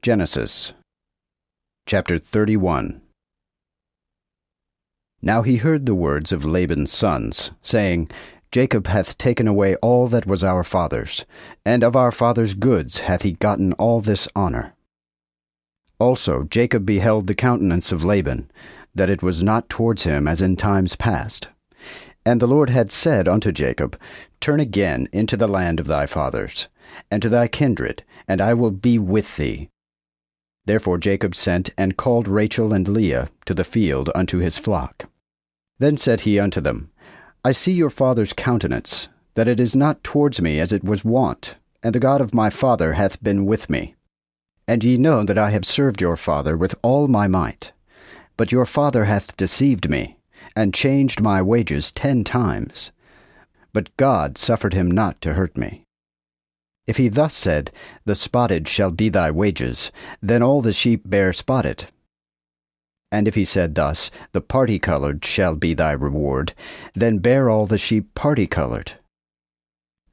Genesis chapter 31. Now he heard the words of Laban's sons, saying, Jacob hath taken away all that was our father's, and of our father's goods hath he gotten all this honor. Also Jacob beheld the countenance of Laban, that it was not towards him as in times past. And the Lord had said unto Jacob, Turn again into the land of thy fathers, and to thy kindred, and I will be with thee. Therefore Jacob sent and called Rachel and Leah to the field unto his flock. Then said he unto them, I see your father's countenance, that it is not towards me as it was wont, and the God of my father hath been with me. And ye know that I have served your father with all my might. But your father hath deceived me, and changed my wages 10 times. But God suffered him not to hurt me. If he thus said, The spotted shall be thy wages, then all the sheep bear spotted. And if he said thus, The party-colored shall be thy reward, then bear all the sheep party-colored.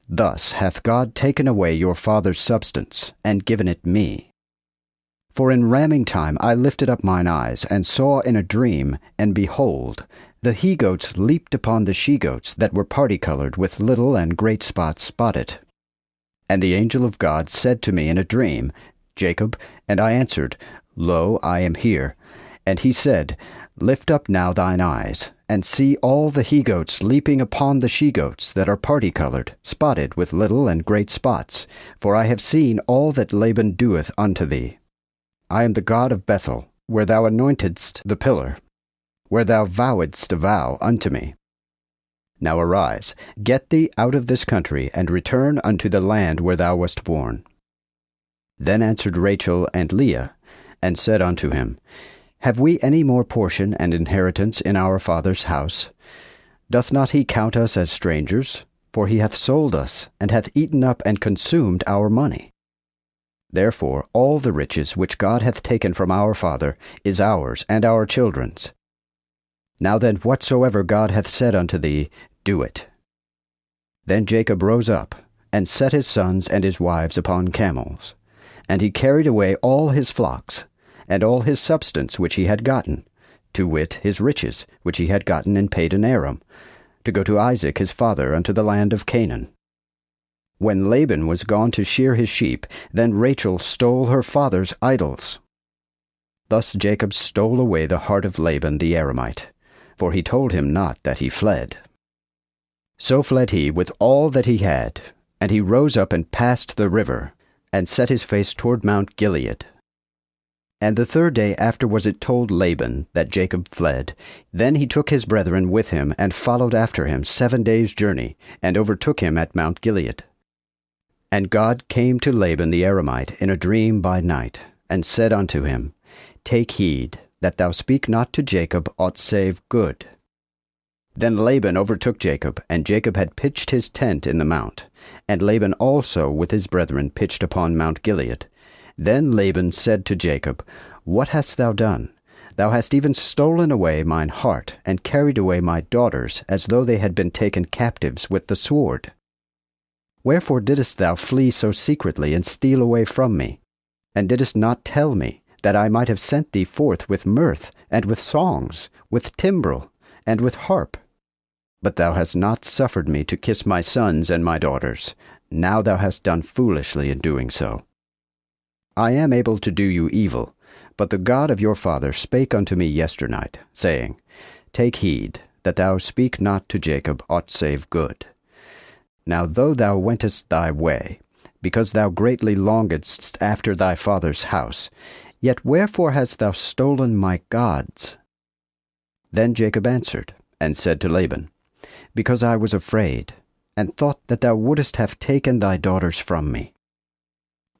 Thus hath God taken away your father's substance, and given it me. For in ramming time I lifted up mine eyes, and saw in a dream, and behold, the he-goats leaped upon the she-goats that were party-colored with little and great spots spotted. And the angel of God said to me in a dream, Jacob, and I answered, Lo, I am here. And he said, Lift up now thine eyes, and see all the he-goats leaping upon the she-goats that are party-colored, spotted with little and great spots, for I have seen all that Laban doeth unto thee. I am the God of Bethel, where thou anointedst the pillar, where thou vowedst a vow unto me. Now arise, get thee out of this country, and return unto the land where thou wast born. Then answered Rachel and Leah, and said unto him, Have we any more portion and inheritance in our father's house? Doth not he count us as strangers? For he hath sold us, and hath eaten up and consumed our money. Therefore all the riches which God hath taken from our father is ours and our children's. Now then, whatsoever God hath said unto thee, do it. Then Jacob rose up, and set his sons and his wives upon camels. And he carried away all his flocks, and all his substance which he had gotten, to wit, his riches which he had gotten in Padan Aram, to go to Isaac his father unto the land of Canaan. When Laban was gone to shear his sheep, then Rachel stole her father's idols. Thus Jacob stole away the heart of Laban the Aramite, for he told him not that he fled. So fled he with all that he had, and he rose up and passed the river, and set his face toward Mount Gilead. And the 3rd day after was it told Laban that Jacob fled. Then he took his brethren with him, and followed after him 7 days' journey, and overtook him at Mount Gilead. And God came to Laban the Aramite in a dream by night, and said unto him, Take heed, that thou speak not to Jacob aught save good. Then Laban overtook Jacob, and Jacob had pitched his tent in the mount, and Laban also with his brethren pitched upon Mount Gilead. Then Laban said to Jacob, What hast thou done? Thou hast even stolen away mine heart, and carried away my daughters, as though they had been taken captives with the sword. Wherefore didst thou flee so secretly, and steal away from me? And didst not tell me, that I might have sent thee forth with mirth, and with songs, with timbrel, and with harp? But thou hast not suffered me to kiss my sons and my daughters. Now thou hast done foolishly in doing so. I am able to do you evil, but the God of your father spake unto me yesternight, saying, Take heed, that thou speak not to Jacob aught save good. Now though thou wentest thy way, because thou greatly longedst after thy father's house, yet wherefore hast thou stolen my gods? Then Jacob answered, and said to Laban, Because I was afraid, and thought that thou wouldest have taken thy daughters from me.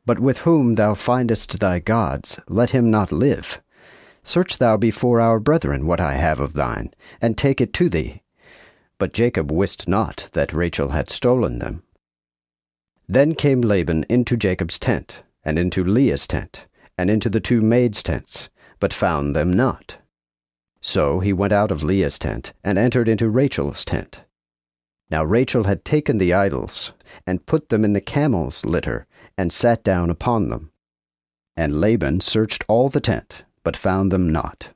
But with whom thou findest thy gods, let him not live. Search thou before our brethren what I have of thine, and take it to thee. But Jacob wist not that Rachel had stolen them. Then came Laban into Jacob's tent, and into Leah's tent, and into the 2 maids' tents, but found them not. So he went out of Leah's tent, and entered into Rachel's tent. Now Rachel had taken the idols, and put them in the camel's litter, and sat down upon them. And Laban searched all the tent, but found them not.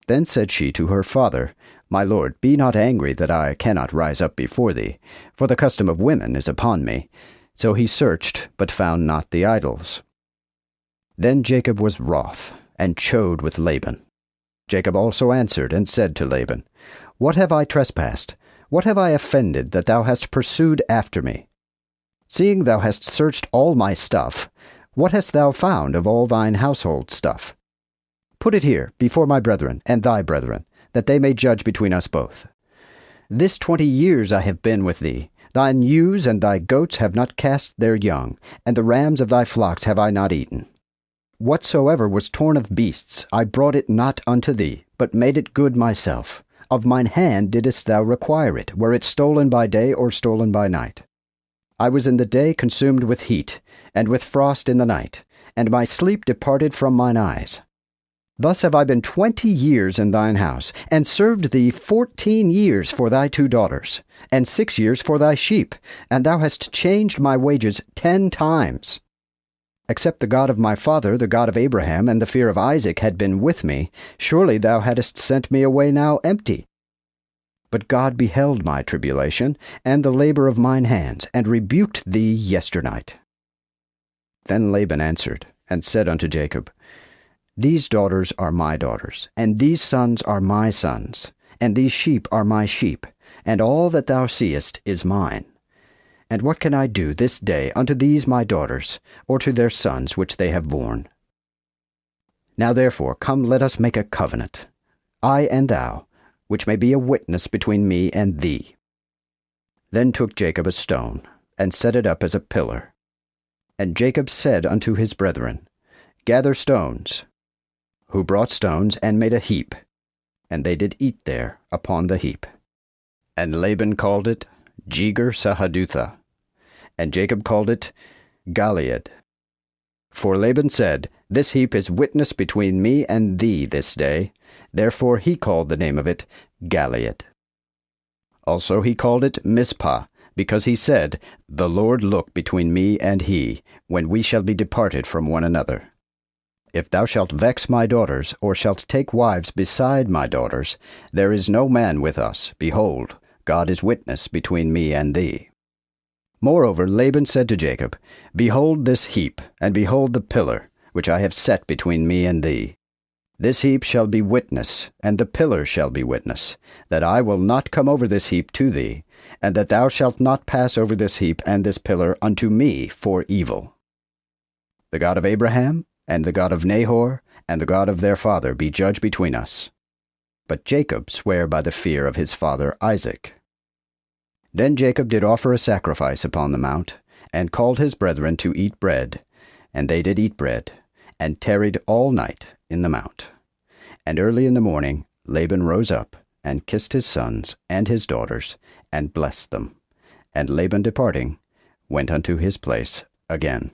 Then said she to her father, My lord, be not angry that I cannot rise up before thee, for the custom of women is upon me. So he searched, but found not the idols. Then Jacob was wroth, and chode with Laban. Jacob also answered and said to Laban, What have I trespassed? What have I offended, that thou hast pursued after me? Seeing thou hast searched all my stuff, what hast thou found of all thine household stuff? Put it here before my brethren and thy brethren, that they may judge between us both. This 20 years I have been with thee. Thine ewes and thy goats have not cast their young, and the rams of thy flocks have I not eaten. Whatsoever was torn of beasts, I brought it not unto thee, but made it good myself. Of mine hand didst thou require it, were it stolen by day or stolen by night. I was in the day consumed with heat, and with frost in the night, and my sleep departed from mine eyes. Thus have I been 20 years in thine house, and served thee 14 years for thy 2 daughters, and 6 years for thy sheep, and thou hast changed my wages 10 times. Except the God of my father, the God of Abraham, and the fear of Isaac had been with me, surely thou hadst sent me away now empty. But God beheld my tribulation, and the labor of mine hands, and rebuked thee yesternight. Then Laban answered, and said unto Jacob, These daughters are my daughters, and these sons are my sons, and these sheep are my sheep, and all that thou seest is mine. And what can I do this day unto these my daughters, or to their sons which they have borne? Now therefore come, let us make a covenant, I and thou, which may be a witness between me and thee. Then took Jacob a stone, and set it up as a pillar. And Jacob said unto his brethren, Gather stones. Who brought stones, and made a heap, and they did eat there upon the heap. And Laban called it Jegar-sahadutha, and Jacob called it Galeed. For Laban said, This heap is witness between me and thee this day. Therefore he called the name of it Galeed. Also he called it Mizpah, because he said, The Lord look between me and he, when we shall be departed from one another. If thou shalt vex my daughters, or shalt take wives beside my daughters, there is no man with us. Behold, God is witness between me and thee. Moreover Laban said to Jacob, Behold this heap, and behold the pillar, which I have set between me and thee. This heap shall be witness, and the pillar shall be witness, that I will not come over this heap to thee, and that thou shalt not pass over this heap and this pillar unto me for evil. The God of Abraham, and the God of Nahor, and the God of their father be judge between us. But Jacob sware by the fear of his father Isaac. Then Jacob did offer a sacrifice upon the mount, and called his brethren to eat bread. And they did eat bread, and tarried all night in the mount. And early in the morning Laban rose up, and kissed his sons and his daughters, and blessed them. And Laban departing, went unto his place again.